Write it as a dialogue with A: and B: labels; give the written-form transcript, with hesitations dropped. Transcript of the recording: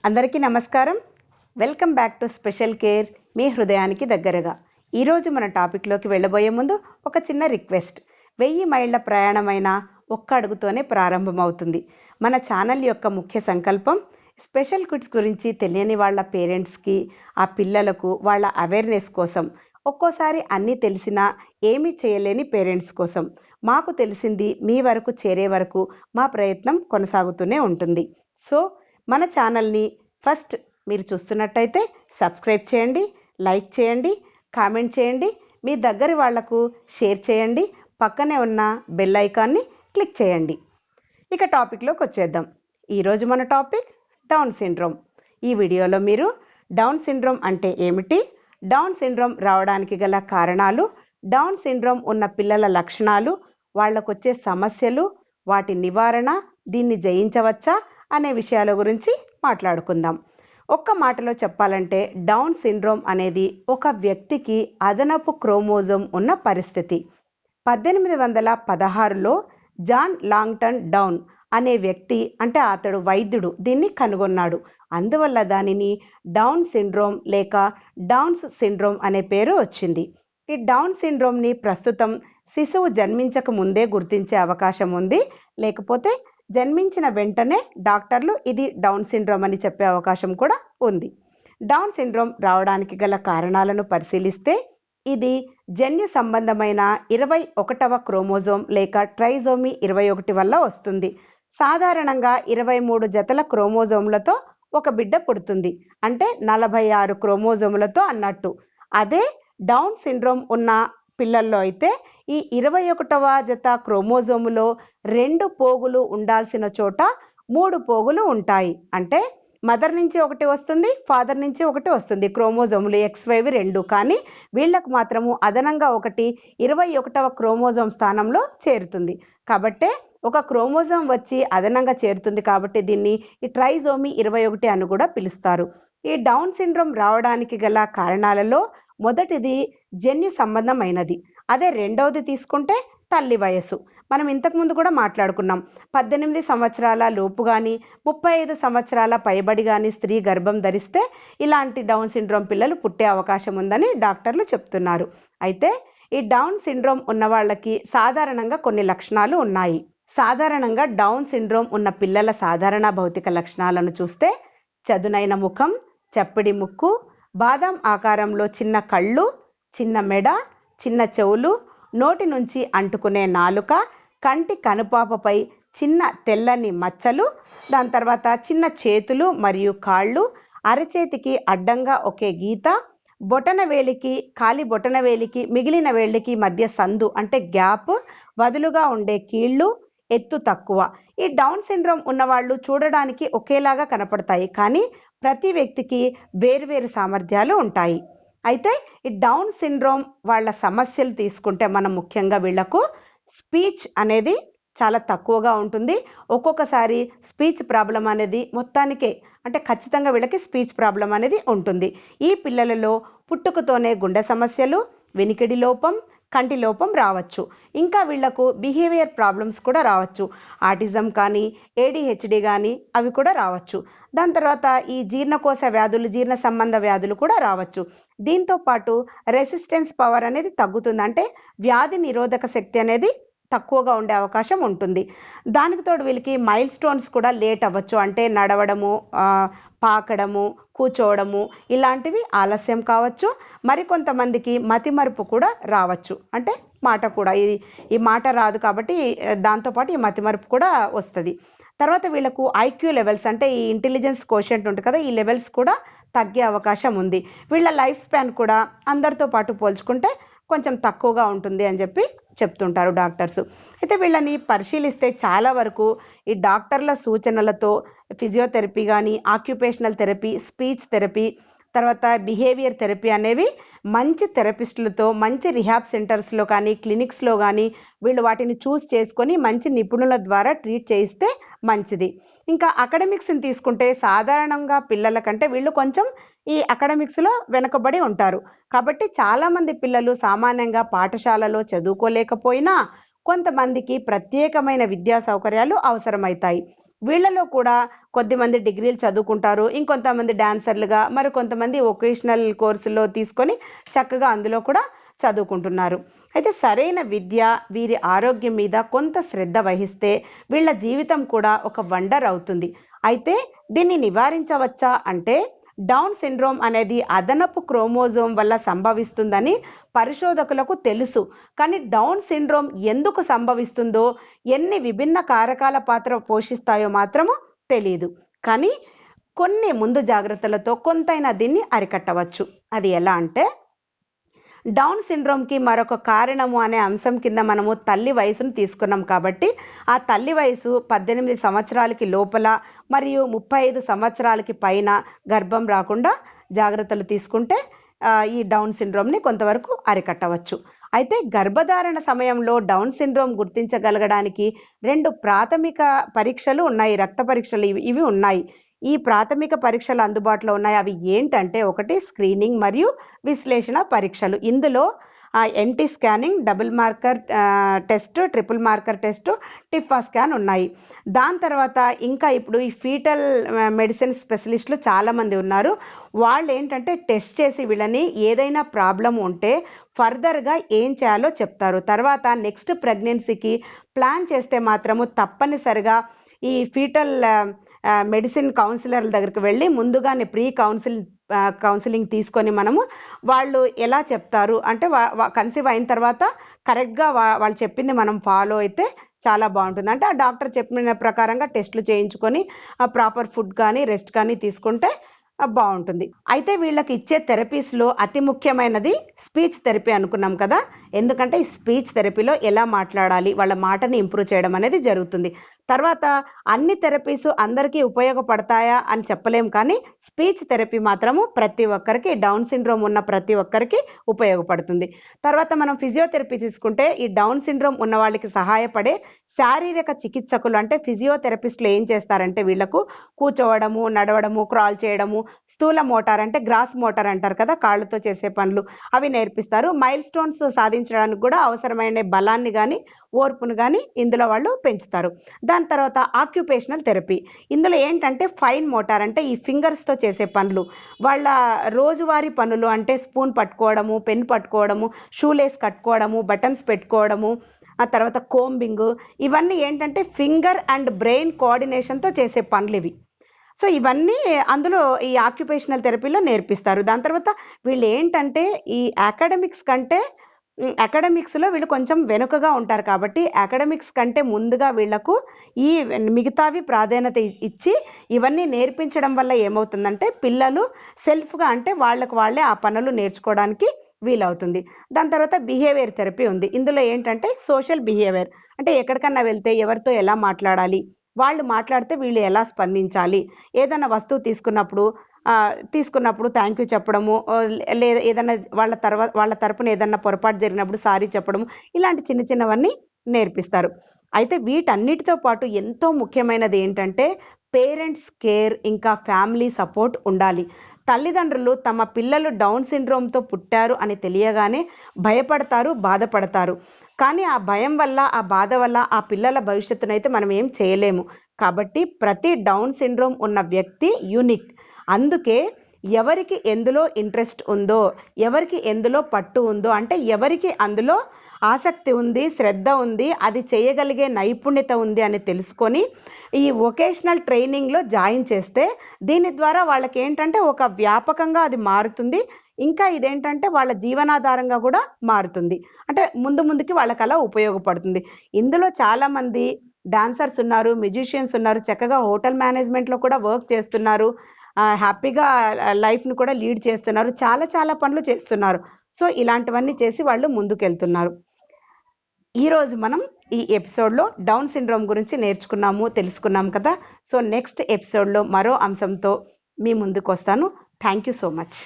A: అందరికీ నమస్కారం. Welcome back to special care, మీ హృదయానికి దగ్గరగా. ఈరోజు మన టాపిక్లోకి వెళ్ళబోయే ముందు ఒక చిన్న రిక్వెస్ట్. 1000 మైళ్ళ ప్రయాణమైన ఒక్క అడుగుతోనే ప్రారంభమవుతుంది. మన ఛానల్ యొక్క ముఖ్య సంకల్పం స్పెషల్ కిడ్స్ గురించి తెలియని వాళ్ళ పేరెంట్స్కి, ఆ పిల్లలకు వాళ్ళ అవేర్నెస్ కోసం, ఒక్కోసారి అన్నీ తెలిసినా ఏమీ చేయలేని పేరెంట్స్ కోసం మాకు తెలిసింది మీ వరకు చేరే వరకు మా ప్రయత్నం కొనసాగుతూనే ఉంటుంది. సో మన ఛానల్ని ఫస్ట్ మీరు చూస్తున్నట్టయితే సబ్స్క్రైబ్ చేయండి, లైక్ చేయండి, కామెంట్ చేయండి, మీ దగ్గరి వాళ్లకు షేర్ చేయండి, పక్కనే ఉన్న బెల్ ఐకాన్ని క్లిక్ చేయండి. ఇక టాపిక్లోకి వచ్చేద్దాం. ఈరోజు మన టాపిక్ డౌన్ సిండ్రోమ్. ఈ వీడియోలో మీరు డౌన్ సిండ్రోమ్ అంటే ఏమిటి, డౌన్ సిండ్రోమ్ రావడానికి గల కారణాలు, డౌన్ సిండ్రోమ్ ఉన్న పిల్లల లక్షణాలు, వాళ్ళకొచ్చే సమస్యలు, వాటి నివారణ, దీన్ని జయించవచ్చా అనే విషయాల గురించి మాట్లాడుకుందాం. ఒక్క మాటలో చెప్పాలంటే డౌన్ సిండ్రోమ్ అనేది ఒక వ్యక్తికి అదనపు క్రోమోజోమ్ ఉన్న పరిస్థితి. 1816లో జాన్ లాంగ్టన్ డౌన్ అనే వ్యక్తి, అంటే అతడు వైద్యుడు, దీన్ని కనుగొన్నాడు. అందువల్ల దానిని డౌన్ సిండ్రోమ్ లేక డౌన్స్ సిండ్రోమ్ అనే పేరు వచ్చింది. ఈ డౌన్ సిండ్రోమ్ని ప్రస్తుతం శిశువు జన్మించక ముందే గుర్తించే అవకాశం ఉంది, లేకపోతే జన్మించిన వెంటనే డాక్టర్లు ఇది డౌన్ సిండ్రోమ్ అని చెప్పే అవకాశం కూడా ఉంది. డౌన్ సిండ్రోమ్ రావడానికి గల కారణాలను పరిశీలిస్తే ఇది జన్యు సంబంధమైన 21వ క్రోమోజోమ్ లేక ట్రైజోమీ 21 వల్ల వస్తుంది. సాధారణంగా 23 జతల క్రోమోజోమ్లతో ఒక బిడ్డ పుడుతుంది, అంటే 46 క్రోమోజోములతో అన్నట్టు. అదే డౌన్ సిండ్రోమ్ ఉన్న పిల్లల్లో అయితే ఈ 21వ జత క్రోమోజోములో 2 పోగులు ఉండాల్సిన చోట 3 పోగులు ఉంటాయి. అంటే మదర్ నుంచి ఒకటి వస్తుంది, ఫాదర్ నుంచి ఒకటి వస్తుంది, క్రోమోజోములు XYవి 2. కానీ వీళ్ళకు మాత్రము అదనంగా ఒకటి 21వ క్రోమోజోమ్ స్థానంలో చేరుతుంది. కాబట్టే ఒక క్రోమోజోమ్ వచ్చి అదనంగా చేరుతుంది, కాబట్టి దీన్ని ఈ ట్రైజోమీ 21 అని కూడా పిలుస్తారు. ఈ డౌన్ సిండ్రోమ్ రావడానికి గల కారణాలలో మొదటిది జన్యు సంబంధమైనది. అదే రెండవది తీసుకుంటే తల్లి వయస్సు. మనం ఇంతకుముందు కూడా మాట్లాడుకున్నాం. 18 సంవత్సరాల లోపు కానీ 35 సంవత్సరాల పైబడి కానీ స్త్రీ గర్భం ధరిస్తే ఇలాంటి డౌన్ సిండ్రోమ్ పిల్లలు పుట్టే అవకాశం ఉందని డాక్టర్లు చెప్తున్నారు. అయితే ఈ డౌన్ సిండ్రోమ్ ఉన్న వాళ్ళకి సాధారణంగా కొన్ని లక్షణాలు ఉన్నాయి. సాధారణంగా డౌన్ సిండ్రోమ్ ఉన్న పిల్లల సాధారణ భౌతిక లక్షణాలను చూస్తే చదునైన ముఖం, చప్పిడి ముక్కు, బాదం ఆకారంలో చిన్న కళ్ళు, చిన్న మెడ, చిన్న చెవులు, నోటి నుంచి అంటుకునే నాలుక, కంటి కనుపాపపై చిన్న తెల్లని మచ్చలు, దాని తర్వాత చిన్న చేతులు మరియు కాళ్ళు, అరచేతికి అడ్డంగా ఒకే గీత, బొటనవేలికి కాలి బొటనవేలికి మిగిలిన వేళ్ళకి మధ్య సందు అంటే గ్యాప్, వదులుగా ఉండే కీళ్ళు, ఎత్తు తక్కువ. ఈ డౌన్ సిండ్రోమ్ ఉన్నవాళ్ళు చూడడానికి ఒకేలాగా కనపడతాయి, కానీ ప్రతి వ్యక్తికి వేరువేరు సామర్థ్యాలు ఉంటాయి. అయితే ఈ డౌన్ సిండ్రోమ్ వాళ్ళ సమస్యలు తీసుకుంటే మనం ముఖ్యంగా వీళ్లకు స్పీచ్ అనేది చాలా తక్కువగా ఉంటుంది. ఒక్కొక్కసారి స్పీచ్ ప్రాబ్లం అనేది మొత్తానికే, అంటే ఖచ్చితంగా వీళ్ళకి స్పీచ్ ప్రాబ్లం అనేది ఉంటుంది. ఈ పిల్లలలో పుట్టుకతోనే గుండె సమస్యలు, వినికిడి లోపం, కంటి లోపం రావచ్చు. ఇంకా వీళ్లకు బిహేవియర్ ప్రాబ్లమ్స్ కూడా రావచ్చు. ఆటిజం కానీ ADHD కానీ అవి కూడా రావచ్చు. దాని తర్వాత ఈ జీర్ణకోశ వ్యాధులు, జీర్ణ సంబంధ వ్యాధులు కూడా రావచ్చు. దీంతో పాటు రెసిస్టెన్స్ పవర్ అనేది తగ్గుతుంది, అంటే వ్యాధి నిరోధక శక్తి అనేది తక్కువగా ఉండే అవకాశం ఉంటుంది. దానికి తోడు వీళ్ళకి మైల్ స్టోన్స్ కూడా లేట్ అవ్వచ్చు, అంటే నడవడము, పాకడము, కూర్చోవడము ఇలాంటివి ఆలస్యం కావచ్చు. మరికొంతమందికి మతిమరుపు కూడా రావచ్చు, అంటే మాట కూడా ఈ మాట రాదు కాబట్టి దాంతోపాటు ఈ మతిమరుపు కూడా వస్తుంది. తర్వాత వీళ్ళకు IQ లెవెల్స్, అంటే ఈ ఇంటెలిజెన్స్ కోషెంట్ ఉంటుంది కదా, ఈ లెవెల్స్ కూడా తగ్గే అవకాశం ఉంది. వీళ్ళ లైఫ్ స్పాన్ కూడా అందరితో పాటు పోల్చుకుంటే కొంచెం తక్కువగా ఉంటుంది అని చెప్తుంటారు డాక్టర్స్. అయితే వీళ్ళని పరిశీలిస్తే చాలా వరకు ఈ డాక్టర్ల సూచనలతో ఫిజియోథెరపీ కానీ, ఆక్యుపేషనల్ థెరపీ, స్పీచ్ థెరపీ, తర్వాత బిహేవియర్ థెరపీ అనేవి మంచి థెరపిస్టులతో, మంచి రిహాబ్ సెంటర్స్లో కానీ క్లినిక్స్లో కానీ వీళ్ళు వాటిని చూస్ చేసుకొని మంచి నిపుణుల ద్వారా ట్రీట్ చేయిస్తే మంచిది. ఇంకా అకాడమిక్స్ని తీసుకుంటే సాధారణంగా పిల్లల కంటే వీళ్ళు కొంచెం ఈ అకాడమిక్స్లో వెనుకబడి ఉంటారు. కాబట్టి చాలామంది పిల్లలు సామాన్యంగా పాఠశాలలో చదువుకోలేకపోయినా కొంతమందికి ప్రత్యేకమైన విద్యా సౌకర్యాలు అవసరమవుతాయి. వీళ్ళలో కూడా కొద్దిమంది డిగ్రీలు చదువుకుంటారు, ఇంకొంతమంది డాన్సర్లుగా, మరి కొంతమంది వొకేషనల్ కోర్సులో తీసుకొని చక్కగా అందులో కూడా చదువుకుంటున్నారు. అయితే సరైన విద్య, వీరి ఆరోగ్యం మీద కొంత శ్రద్ధ వహిస్తే వీళ్ళ జీవితం కూడా ఒక వండర్ అవుతుంది. అయితే దీన్ని నివారించవచ్చా అంటే, డౌన్ సిండ్రోమ్ అనేది అదనపు క్రోమోజోమ్ వల్ల సంభవిస్తుందని పరిశోధకులకు తెలుసు. కానీ డౌన్ సిండ్రోమ్ ఎందుకు సంభవిస్తుందో, ఎన్ని విభిన్న కారకాల పాత్ర పోషిస్తాయో మాత్రము తెలియదు. కానీ కొన్ని ముందు జాగ్రత్తలతో కొంతైనా దీన్ని అరికట్టవచ్చు. అది ఎలా అంటే, డౌన్ సిండ్రోమ్కి మరొక కారణము అనే అంశం కింద మనము తల్లి వయసును తీసుకున్నాం కాబట్టి, ఆ తల్లి వయసు 18 సంవత్సరాలకి లోపల మరియు 35 సంవత్సరాలకి పైన గర్భం రాకుండా జాగ్రత్తలు తీసుకుంటే ఈ డౌన్ సిండ్రోమ్ని కొంతవరకు అరికట్టవచ్చు. అయితే గర్భధారణ సమయంలో డౌన్ సిండ్రోమ్ గుర్తించగలగడానికి 2 ప్రాథమిక పరీక్షలు ఉన్నాయి. రక్త పరీక్షలు ఇవి ఉన్నాయి. ఈ ప్రాథమిక పరీక్షలు అందుబాటులో ఉన్నాయి. అవి ఏంటంటే, ఒకటి స్క్రీనింగ్ మరియు విశ్లేషణ పరీక్షలు. ఇందులో NT scanning, double marker test, triple marker test, TIFFA scan ఉన్నాయి. దాని తర్వాత ఇంకా ఇప్పుడు ఈ ఫీటల్ మెడిసిన్ స్పెషలిస్టులు చాలామంది ఉన్నారు. వాళ్ళు ఏంటంటే టెస్ట్ చేసి వీళ్ళని ఏదైనా ప్రాబ్లం ఉంటే ఫర్దర్గా ఏం చేయాలో చెప్తారు. తర్వాత నెక్స్ట్ ప్రెగ్నెన్సీకి ప్లాన్ చేస్తే మాత్రము తప్పనిసరిగా ఈ ఫీటల్ మెడిసిన్ కౌన్సిలర్ల దగ్గరికి వెళ్ళి ముందుగానే ప్రీ కౌన్సిలింగ్ తీసుకొని మనము వాళ్ళు ఎలా చెప్తారు అంటే కన్సీవ్ అయిన తర్వాత కరెక్ట్గా వాళ్ళు చెప్పింది మనం ఫాలో అయితే చాలా బాగుంటుంది. అంటే ఆ డాక్టర్ చెప్పిన ప్రకారంగా టెస్టులు చేయించుకొని ప్రాపర్ ఫుడ్ కానీ రెస్ట్ కానీ తీసుకుంటే బాగుంటుంది. అయితే వీళ్ళకి ఇచ్చే థెరపీస్లో అతి ముఖ్యమైనది స్పీచ్ థెరపీ అనుకున్నాం కదా. ఎందుకంటే ఈ స్పీచ్ థెరపీలో ఎలా మాట్లాడాలి, వాళ్ళ మాటని ఇంప్రూవ్ చేయడం అనేది జరుగుతుంది. తర్వాత అన్ని థెరపీస్ అందరికీ ఉపయోగపడతాయా అని చెప్పలేం, కానీ స్పీచ్ థెరపీ మాత్రము ప్రతి ఒక్కరికి, డౌన్ సిండ్రోమ్ ఉన్న ప్రతి ఒక్కరికి ఉపయోగపడుతుంది. తర్వాత మనం ఫిజియోథెరపీ తీసుకుంటే ఈ డౌన్ సిండ్రోమ్ ఉన్న వాళ్ళకి సహాయపడే శారీరక చికిత్సకులు అంటే ఫిజియోథెరపిస్టులు ఏం చేస్తారంటే, వీళ్లకు కూర్చోవడము, నడవడము, క్రాల్ చేయడము, స్థూల మోటార్ అంటే గ్రాస్ మోటార్ అంటారు కదా, కాళ్ళతో చేసే పనులు అవి నేర్పిస్తారు. మైల్ స్టోన్స్ సాధించడానికి కూడా అవసరమైన బలాన్ని కానీ ఓర్పును కానీ ఇందులో వాళ్ళు పెంచుతారు. దాని తర్వాత ఆక్యుపేషనల్ థెరపీ. ఇందులో ఏంటంటే ఫైన్ మోటార్ అంటే ఈ ఫింగర్స్తో చేసే పనులు, వాళ్ళ రోజువారీ పనులు అంటే స్పూన్ పట్టుకోవడము, పెన్ పట్టుకోవడము, షూలేస్ కట్టుకోవడము, బటన్స్ పెట్టుకోవడము, ఆ తర్వాత కోంబింగ్, ఇవన్నీ ఏంటంటే ఫింగర్ అండ్ బ్రెయిన్ కోఆర్డినేషన్తో చేసే పనులు ఇవి. సో ఇవన్నీ అందులో ఈ ఆక్యుపేషనల్ థెరపీలో నేర్పిస్తారు. దాని తర్వాత వీళ్ళు ఏంటంటే ఈ అకాడమిక్స్లో వీళ్ళు కొంచెం వెనుకగా ఉంటారు కాబట్టి అకాడమిక్స్ కంటే ముందుగా వీళ్లకు ఈ మిగతావి ప్రాధాన్యత ఇచ్చి ఇవన్నీ నేర్పించడం వల్ల ఏమవుతుందంటే పిల్లలు సెల్ఫ్గా అంటే వాళ్ళకు వాళ్ళే ఆ పనులు నేర్చుకోవడానికి వీలవుతుంది. దాని తర్వాత బిహేవియర్ థెరపీ ఉంది. ఇందులో ఏంటంటే సోషల్ బిహేవియర్ అంటే ఎక్కడికన్నా వెళ్తే ఎవరితో ఎలా మాట్లాడాలి, వాళ్ళు మాట్లాడితే వీళ్ళు ఎలా స్పందించాలి, ఏదైనా వస్తువు తీసుకున్నప్పుడు థ్యాంక్ యూ చెప్పడము, లేదా ఏదైనా వాళ్ళ తరపున ఏదన్నా పొరపాటు జరిగినప్పుడు సారీ చెప్పడము, ఇలాంటి చిన్న చిన్నవన్నీ నేర్పిస్తారు. అయితే వీటన్నిటితో పాటు ఎంతో ముఖ్యమైనది ఏంటంటే పేరెంట్స్ కేర్, ఇంకా ఫ్యామిలీ సపోర్ట్ ఉండాలి. తల్లిదండ్రులు తమ పిల్లలు డౌన్ సిండ్రోమ్తో పుట్టారు అని తెలియగానే భయపడతారు, బాధపడతారు. కానీ ఆ భయం వల్ల, ఆ బాధ వల్ల ఆ పిల్లల భవిష్యత్తునైతే మనం ఏం చేయలేము. కాబట్టి ప్రతి డౌన్ సిండ్రోమ్ ఉన్న వ్యక్తి యూనిక్. అందుకే ఎవరికి ఎందులో ఇంట్రెస్ట్ ఉందో, ఎవరికి ఎందులో పట్టు ఉందో, అంటే ఎవరికి అందులో ఆసక్తి ఉంది, శ్రద్ధ ఉంది, అది చేయగలిగే నైపుణ్యత ఉంది అని తెలుసుకొని ఈ వొకేషనల్ ట్రైనింగ్లో జాయిన్ చేస్తే దీని ద్వారా వాళ్ళకి ఏంటంటే ఒక వ్యాపకంగా అది మారుతుంది. ఇంకా ఇదేంటంటే వాళ్ళ జీవనాధారంగా కూడా మారుతుంది. అంటే ముందుకి వాళ్ళకి అలా ఉపయోగపడుతుంది. ఇందులో చాలామంది డాన్సర్స్ ఉన్నారు, మ్యూజిషియన్స్ ఉన్నారు, చక్కగా హోటల్ మేనేజ్మెంట్లో కూడా వర్క్ చేస్తున్నారు, హ్యాపీగా లైఫ్ను కూడా లీడ్ చేస్తున్నారు, చాలా చాలా పనులు చేస్తున్నారు. సో ఇలాంటివన్నీ చేసి వాళ్ళు ముందుకెళ్తున్నారు. ఈరోజు మనం ఈ ఎపిసోడ్లో డౌన్ సిండ్రోమ్ గురించి తెలుసుకున్నాం కదా. సో నెక్స్ట్ ఎపిసోడ్లో మరో అంశంతో మీ ముందుకు వస్తాను. Thank you so much.